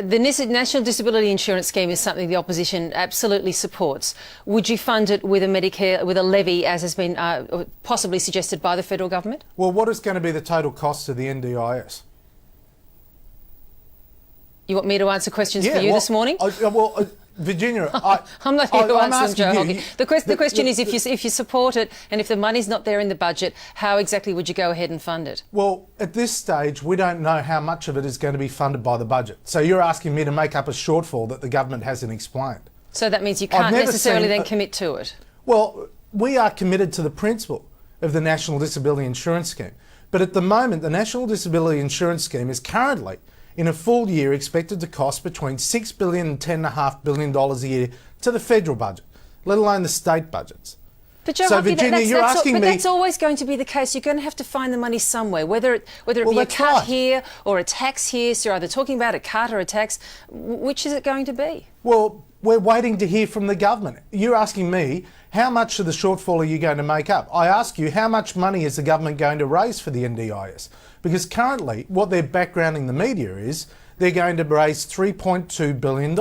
The National Disability Insurance Scheme is something the opposition absolutely supports. Would you fund it with a Medicare, with a levy, as has been possibly suggested by the federal government? Well, what is going to be the total cost of the NDIS? You want me to answer questions for you this morning? Virginia, I'm not here to answer them, Joe you, Hockey. The question is, if you support it and if the money's not there in the budget, how exactly would you go ahead and fund it? Well, at this stage, we don't know how much of it is going to be funded by the budget. So you're asking me to make up a shortfall that the government hasn't explained. So that means you can't necessarily then commit to it? Well, we are committed to the principle of the National Disability Insurance Scheme. But at the moment, the National Disability Insurance Scheme is currently, in a full year, expected to cost between $6 billion and $10.5 billion a year to the federal budget, let alone the state budgets. But Joe Hockey, that's always going to be the case. You're going to have to find the money somewhere, whether it be a cut here or a tax here. So you're either talking about a cut or a tax. Which is it going to be? Well, we're waiting to hear from the government. You're asking me, how much of the shortfall are you going to make up? I ask you, how much money is the government going to raise for the NDIS? Because currently, what they're backgrounding the media is, they're going to raise $3.2 billion.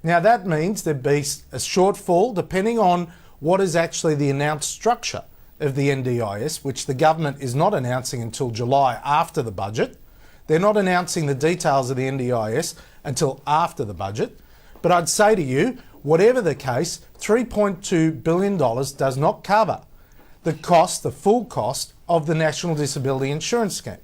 Now that means there'd be a shortfall depending on what is actually the announced structure of the NDIS, which the government is not announcing until July after the budget. They're not announcing the details of the NDIS until after the budget. But I'd say to you, whatever the case, $3.2 billion does not cover the cost, the full cost of the National Disability Insurance Scheme.